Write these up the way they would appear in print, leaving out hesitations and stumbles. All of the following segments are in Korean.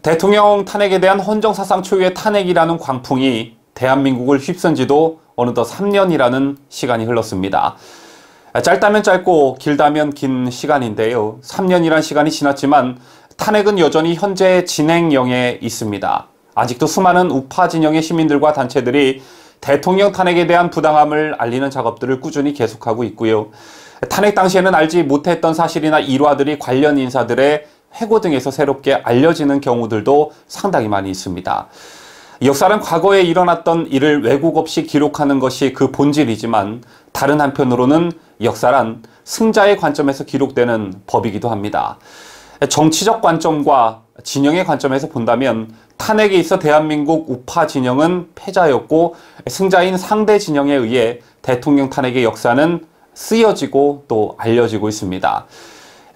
대통령 탄핵에 대한 헌정사상 초유의 탄핵이라는 광풍이 대한민국을 휩쓴 지도 어느덧 3년이라는 시간이 흘렀습니다. 짧다면 짧고 길다면 긴 시간인데요. 3년이란 시간이 지났지만 탄핵은 여전히 현재 진행형에 있습니다. 아직도 수많은 우파 진영의 시민들과 단체들이 대통령 탄핵에 대한 부당함을 알리는 작업들을 꾸준히 계속하고 있고요. 탄핵 당시에는 알지 못했던 사실이나 일화들이 관련 인사들의 회고 등에서 새롭게 알려지는 경우들도 상당히 많이 있습니다. 역사는 과거에 일어났던 일을 왜곡 없이 기록하는 것이 그 본질이지만 다른 한편으로는 역사란 승자의 관점에서 기록되는 법이기도 합니다. 정치적 관점과 진영의 관점에서 본다면 탄핵에 있어 대한민국 우파 진영은 패자였고 승자인 상대 진영에 의해 대통령 탄핵의 역사는 쓰여지고 또 알려지고 있습니다.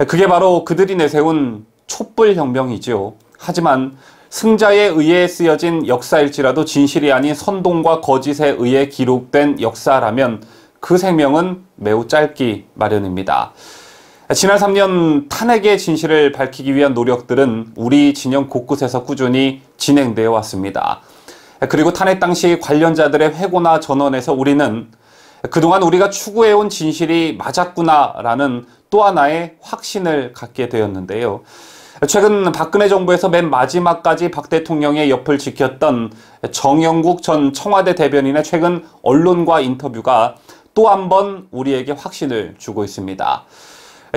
그게 바로 그들이 내세운 촛불혁명이죠. 하지만 승자에 의해 쓰여진 역사일지라도 진실이 아닌 선동과 거짓에 의해 기록된 역사라면 그 생명은 매우 짧기 마련입니다. 지난 3년 탄핵의 진실을 밝히기 위한 노력들은 우리 진영 곳곳에서 꾸준히 진행되어 왔습니다. 그리고 탄핵 당시 관련자들의 회고나 전원에서 우리는 그동안 우리가 추구해온 진실이 맞았구나라는 또 하나의 확신을 갖게 되었는데요. 최근 박근혜 정부에서 맨 마지막까지 박 대통령의 옆을 지켰던 정영국 전 청와대 대변인의 최근 언론과 인터뷰가 또 한 번 우리에게 확신을 주고 있습니다.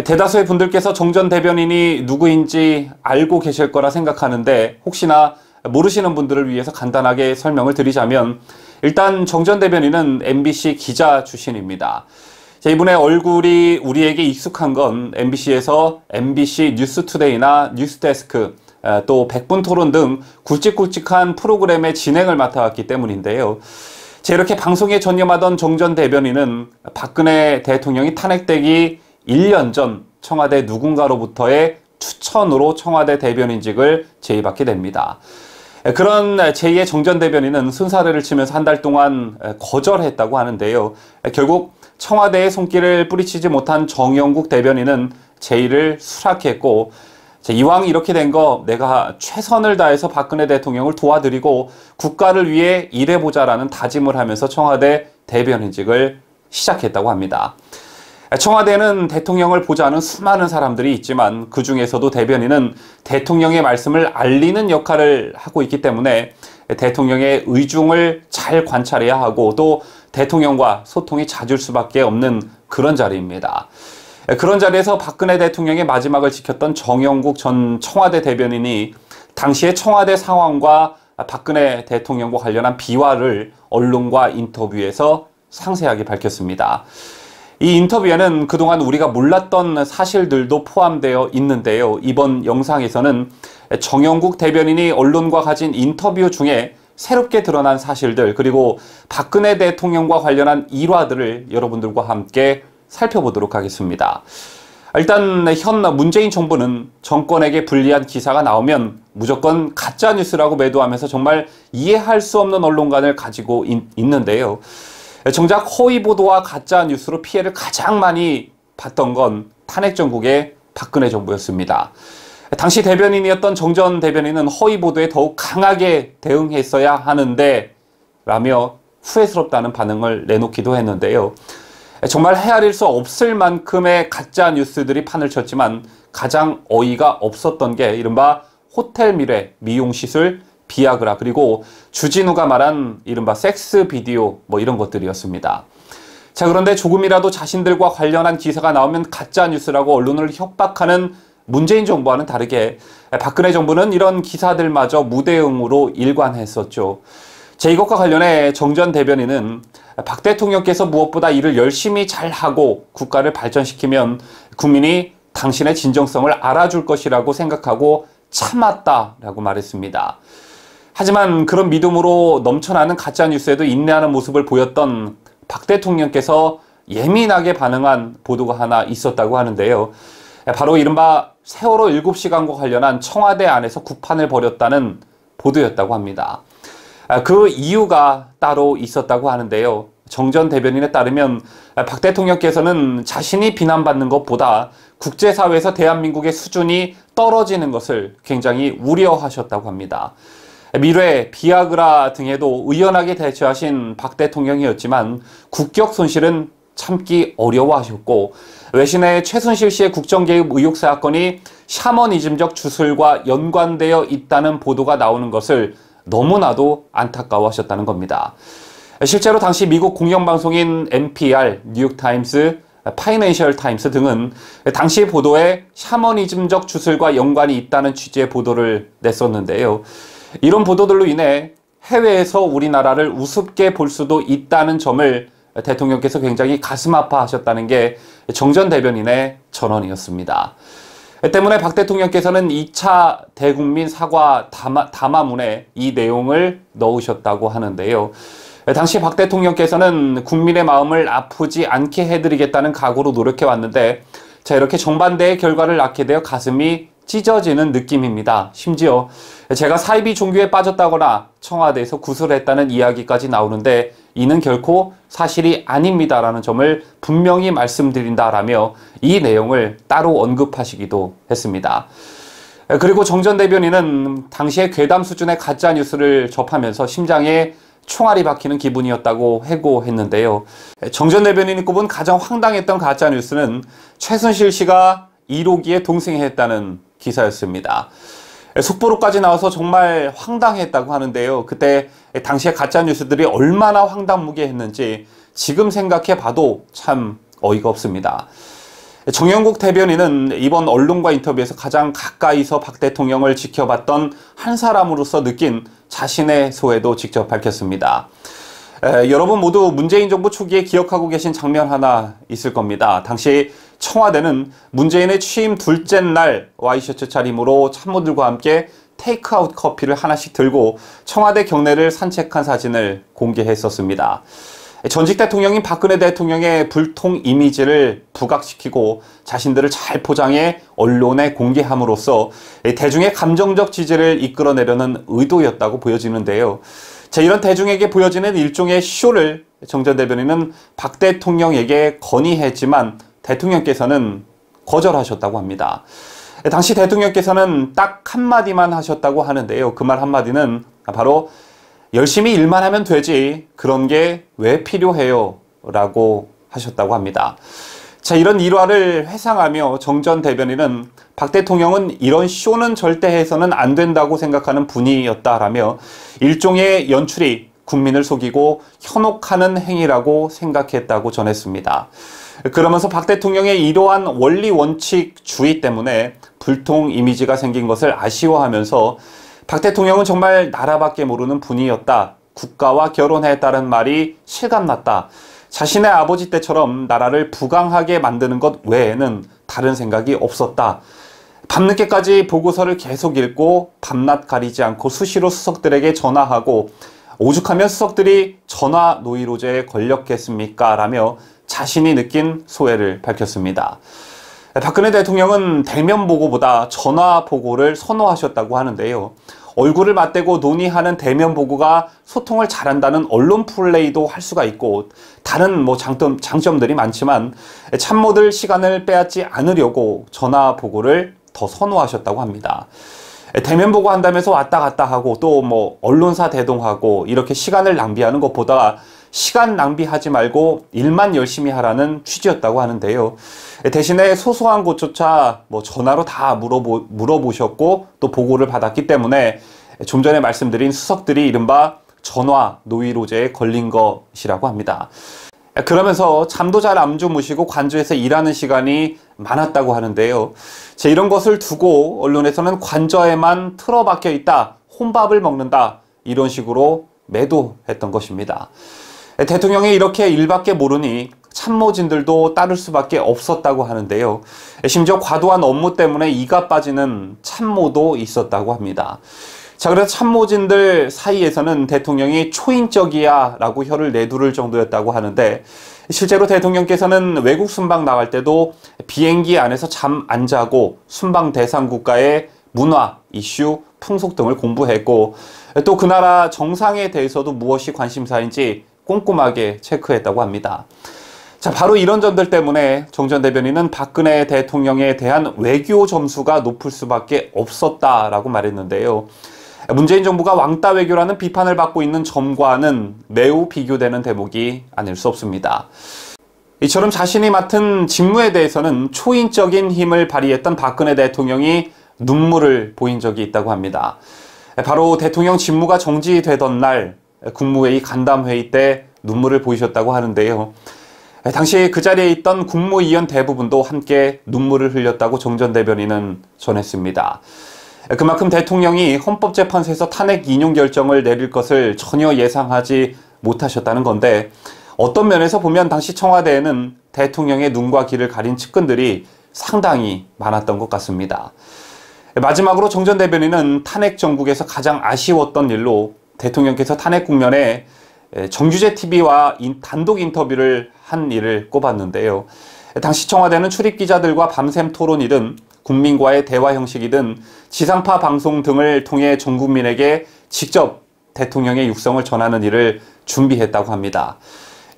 대다수의 분들께서 정 전 대변인이 누구인지 알고 계실 거라 생각하는데 혹시나 모르시는 분들을 위해서 간단하게 설명을 드리자면 일단 정 전 대변인은 MBC 기자 출신입니다. 이분의 얼굴이 우리에게 익숙한 건 MBC에서 MBC 뉴스투데이나 뉴스데스크, 또 백분토론 등 굵직굵직한 프로그램의 진행을 맡아왔기 때문인데요. 이렇게 방송에 전념하던 정 전 대변인은 박근혜 대통령이 탄핵되기 1년 전 청와대 누군가로부터의 추천으로 청와대 대변인직을 제의받게 됩니다. 그런 제2의 정 전 대변인은 순사례를 치면서 한 달 동안 거절했다고 하는데요. 결국 청와대의 손길을 뿌리치지 못한 정영국 대변인은 제의를 수락했고 이왕 이렇게 된 거 내가 최선을 다해서 박근혜 대통령을 도와드리고 국가를 위해 일해보자라는 다짐을 하면서 청와대 대변인직을 시작했다고 합니다. 청와대는 대통령을 보자는 수많은 사람들이 있지만 그 중에서도 대변인은 대통령의 말씀을 알리는 역할을 하고 있기 때문에 대통령의 의중을 잘 관찰해야 하고 또 대통령과 소통이 잦을 수밖에 없는 그런 자리입니다. 그런 자리에서 박근혜 대통령의 마지막을 지켰던 정영국 전 청와대 대변인이 당시의 청와대 상황과 박근혜 대통령과 관련한 비화를 언론과 인터뷰에서 상세하게 밝혔습니다. 이 인터뷰에는 그동안 우리가 몰랐던 사실들도 포함되어 있는데요. 이번 영상에서는 정영국 대변인이 언론과 가진 인터뷰 중에 새롭게 드러난 사실들 그리고 박근혜 대통령과 관련한 일화들을 여러분들과 함께 살펴보도록 하겠습니다. 일단 현 문재인 정부는 정권에게 불리한 기사가 나오면 무조건 가짜뉴스라고 매도하면서 정말 이해할 수 없는 언론관을 가지고 있는데요. 정작 허위 보도와 가짜 뉴스로 피해를 가장 많이 봤던 건 탄핵 정국의 박근혜 정부였습니다. 당시 대변인이었던 정 전 대변인은 허위 보도에 더욱 강하게 대응했어야 하는데 라며 후회스럽다는 반응을 내놓기도 했는데요. 정말 헤아릴 수 없을 만큼의 가짜 뉴스들이 판을 쳤지만 가장 어이가 없었던 게 이른바 호텔 미래, 미용시술, 비아그라 그리고 주진우가 말한 이른바 섹스 비디오 이런 것들이었습니다. 그런데 조금이라도 자신들과 관련한 기사가 나오면 가짜 뉴스라고 언론을 협박하는 문재인 정부와는 다르게 박근혜 정부는 이런 기사들마저 무대응으로 일관했었죠. 이것과 관련해 정 전 대변인은 박 대통령께서 무엇보다 일을 열심히 잘하고 국가를 발전시키면 국민이 당신의 진정성을 알아줄 것이라고 생각하고 참았다라고 말했습니다. 하지만 그런 믿음으로 넘쳐나는 가짜뉴스에도 인내하는 모습을 보였던 박 대통령께서 예민하게 반응한 보도가 하나 있었다고 하는데요. 바로 이른바 세월호 7시간과 관련한 청와대 안에서 구판을 벌였다는 보도였다고 합니다. 그 이유가 따로 있었다고 하는데요. 정 전 대변인에 따르면 박 대통령께서는 자신이 비난받는 것보다 국제사회에서 대한민국의 수준이 떨어지는 것을 굉장히 우려하셨다고 합니다. 미래, 비아그라 등에도 의연하게 대처하신 박 대통령이었지만 국격 손실은 참기 어려워하셨고, 외신의 최순실 씨의 국정개입 의혹 사건이 샤머니즘적 주술과 연관되어 있다는 보도가 나오는 것을 너무나도 안타까워하셨다는 겁니다. 실제로 당시 미국 공영방송인 NPR, 뉴욕타임스, 파이낸셜 타임스 등은 당시 보도에 샤머니즘적 주술과 연관이 있다는 취지의 보도를 냈었는데요. 이런 보도들로 인해 해외에서 우리나라를 우습게 볼 수도 있다는 점을 대통령께서 굉장히 가슴 아파하셨다는 게 정 전 대변인의 전언이었습니다. 때문에 박 대통령께서는 2차 대국민 사과 담화문에 이 내용을 넣으셨다고 하는데요. 당시 박 대통령께서는 국민의 마음을 아프지 않게 해드리겠다는 각오로 노력해왔는데, 자, 이렇게 정반대의 결과를 낳게 되어 가슴이 찢어지는 느낌입니다. 심지어 제가 사이비 종교에 빠졌다거나 청와대에서 구술했다는 이야기까지 나오는데 이는 결코 사실이 아닙니다라는 점을 분명히 말씀드린다라며 이 내용을 따로 언급하시기도 했습니다. 그리고 정 전 대변인은 당시에 괴담 수준의 가짜뉴스를 접하면서 심장에 총알이 박히는 기분이었다고 해고했는데요. 정 전 대변인이 꼽은 가장 황당했던 가짜뉴스는 최순실 씨가 1호기에 동생이 했다는 기사였습니다. 속보로까지 나와서 정말 황당했다고 하는데요. 그때 당시에 가짜뉴스들이 얼마나 황당무계했는지 지금 생각해 봐도 참 어이가 없습니다. 정영국 대변인은 이번 언론과 인터뷰에서 가장 가까이서 박 대통령을 지켜봤던 한 사람으로서 느낀 자신의 소회도 직접 밝혔습니다. 여러분 모두 문재인 정부 초기에 기억하고 계신 장면 하나 있을 겁니다. 당시 청와대는 문재인의 취임 둘째 날 와이셔츠 차림으로 참모들과 함께 테이크아웃 커피를 하나씩 들고 청와대 경내를 산책한 사진을 공개했었습니다. 전직 대통령인 박근혜 대통령의 불통 이미지를 부각시키고 자신들을 잘 포장해 언론에 공개함으로써 대중의 감정적 지지를 이끌어내려는 의도였다고 보여지는데요. 자, 이런 대중에게 보여지는 일종의 쇼를 정 전 대변인은 박 대통령에게 건의했지만 대통령께서는 거절하셨다고 합니다. 당시 대통령께서는 딱 한마디만 하셨다고 하는데요. 그 말 한마디는 바로 열심히 일만 하면 되지 그런 게 왜 필요해요? 라고 하셨다고 합니다. 자, 이런 일화를 회상하며 정 전 대변인은 박 대통령은 이런 쇼는 절대 해서는 안 된다고 생각하는 분이었다라며 일종의 연출이 국민을 속이고 현혹하는 행위라고 생각했다고 전했습니다. 그러면서 박 대통령의 이러한 원리 원칙주의 때문에 불통 이미지가 생긴 것을 아쉬워하면서 박 대통령은 정말 나라밖에 모르는 분이었다. 국가와 결혼했다는 말이 실감났다. 자신의 아버지 때처럼 나라를 부강하게 만드는 것 외에는 다른 생각이 없었다. 밤늦게까지 보고서를 계속 읽고 밤낮 가리지 않고 수시로 수석들에게 전화하고 오죽하면 수석들이 전화 노이로제에 걸렸겠습니까? 라며 자신이 느낀 소회를 밝혔습니다. 박근혜 대통령은 대면 보고보다 전화 보고를 선호하셨다고 하는데요. 얼굴을 맞대고 논의하는 대면 보고가 소통을 잘한다는 언론 플레이도 할 수가 있고 다른 장점들이 많지만 참모들 시간을 빼앗지 않으려고 전화 보고를 더 선호하셨다고 합니다. 대면 보고 한다면서 왔다 갔다 하고 또 언론사 대동하고 이렇게 시간을 낭비하는 것보다 시간 낭비하지 말고 일만 열심히 하라는 취지였다고 하는데요. 대신에 소소한 것조차 전화로 다 물어보셨고 또 보고를 받았기 때문에 좀 전에 말씀드린 수석들이 이른바 전화 노이로제에 걸린 것이라고 합니다. 그러면서 잠도 잘 안 주무시고 관저에서 일하는 시간이 많았다고 하는데요. 이런 것을 두고 언론에서는 관저에만 틀어박혀 있다, 혼밥을 먹는다 이런 식으로 매도했던 것입니다. 대통령이 이렇게 일밖에 모르니 참모진들도 따를 수밖에 없었다고 하는데요. 심지어 과도한 업무 때문에 이가 빠지는 참모도 있었다고 합니다. 자, 그래서 참모진들 사이에서는 대통령이 초인적이야 라고 혀를 내두를 정도였다고 하는데 실제로 대통령께서는 외국 순방 나갈 때도 비행기 안에서 잠 안 자고 순방 대상 국가의 문화, 이슈, 풍속 등을 공부했고 또 그 나라 정상에 대해서도 무엇이 관심사인지 꼼꼼하게 체크했다고 합니다. 자, 바로 이런 점들 때문에 정 전 대변인은 박근혜 대통령에 대한 외교 점수가 높을 수밖에 없었다라고 말했는데요. 문재인 정부가 왕따 외교라는 비판을 받고 있는 점과는 매우 비교되는 대목이 아닐 수 없습니다. 이처럼 자신이 맡은 직무에 대해서는 초인적인 힘을 발휘했던 박근혜 대통령이 눈물을 보인 적이 있다고 합니다. 바로 대통령 직무가 정지되던 날 국무회의 간담회의 때 눈물을 보이셨다고 하는데요. 당시 그 자리에 있던 국무위원 대부분도 함께 눈물을 흘렸다고 정 전 대변인은 전했습니다. 그만큼 대통령이 헌법재판소에서 탄핵 인용 결정을 내릴 것을 전혀 예상하지 못하셨다는 건데, 어떤 면에서 보면 당시 청와대에는 대통령의 눈과 귀를 가린 측근들이 상당히 많았던 것 같습니다. 마지막으로 정 전 대변인은 탄핵 정국에서 가장 아쉬웠던 일로 대통령께서 탄핵 국면에 정규제TV와 단독 인터뷰를 한 일을 꼽았는데요. 당시 청와대는 출입기자들과 밤샘 토론이든 국민과의 대화 형식이든 지상파 방송 등을 통해 전 국민에게 직접 대통령의 육성을 전하는 일을 준비했다고 합니다.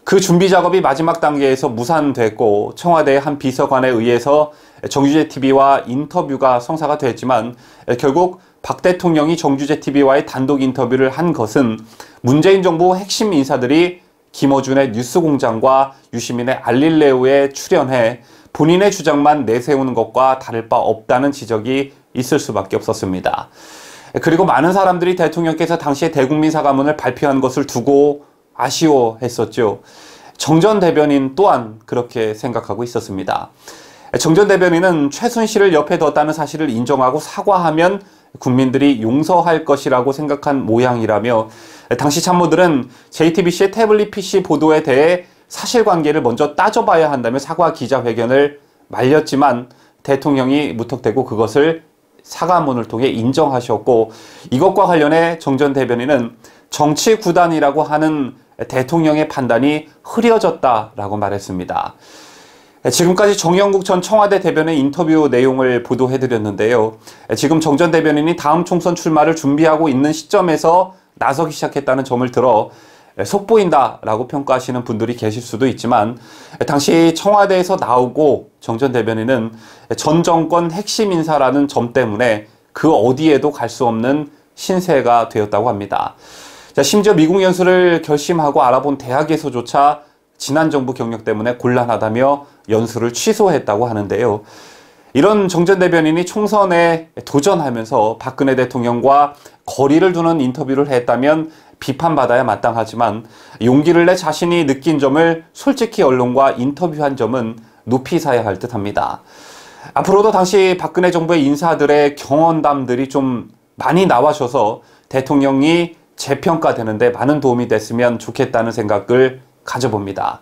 그 준비 작업이 마지막 단계에서 무산됐고 청와대의 한 비서관에 의해서 정규제TV와 인터뷰가 성사가 됐지만 결국 박 대통령이 정규제TV와의 단독 인터뷰를 한 것은 문재인 정부 핵심 인사들이 김어준의 뉴스공장과 유시민의 알릴레오에 출연해 본인의 주장만 내세우는 것과 다를 바 없다는 지적이 있을 수밖에 없었습니다. 그리고 많은 사람들이 대통령께서 당시에 대국민 사과문을 발표한 것을 두고 아쉬워했었죠. 정 전 대변인 또한 그렇게 생각하고 있었습니다. 정 전 대변인은 최순실을 옆에 뒀다는 사실을 인정하고 사과하면 국민들이 용서할 것이라고 생각한 모양이라며, 당시 참모들은 JTBC의 태블릿 PC 보도에 대해 사실관계를 먼저 따져봐야 한다며 사과 기자회견을 말렸지만 대통령이 무턱대고 그것을 사과문을 통해 인정하셨고, 이것과 관련해 정 전 대변인은 정치 구단이라고 하는 대통령의 판단이 흐려졌다라고 말했습니다. 지금까지 정영국 전 청와대 대변의 인터뷰 내용을 보도해드렸는데요. 지금 정 전 대변인이 다음 총선 출마를 준비하고 있는 시점에서 나서기 시작했다는 점을 들어 속보인다라고 평가하시는 분들이 계실 수도 있지만, 당시 청와대에서 나오고 정 전 대변인은 전 정권 핵심 인사라는 점 때문에 그 어디에도 갈 수 없는 신세가 되었다고 합니다. 심지어 미국 연수를 결심하고 알아본 대학에서조차 지난 정부 경력 때문에 곤란하다며 연수를 취소했다고 하는데요. 이런 정 전 대변인이 총선에 도전하면서 박근혜 대통령과 거리를 두는 인터뷰를 했다면 비판받아야 마땅하지만, 용기를 내 자신이 느낀 점을 솔직히 언론과 인터뷰한 점은 높이 사야 할 듯합니다. 앞으로도 당시 박근혜 정부의 인사들의 경험담들이 좀 많이 나와줘서 대통령이 재평가되는 데 많은 도움이 됐으면 좋겠다는 생각을 가져봅니다.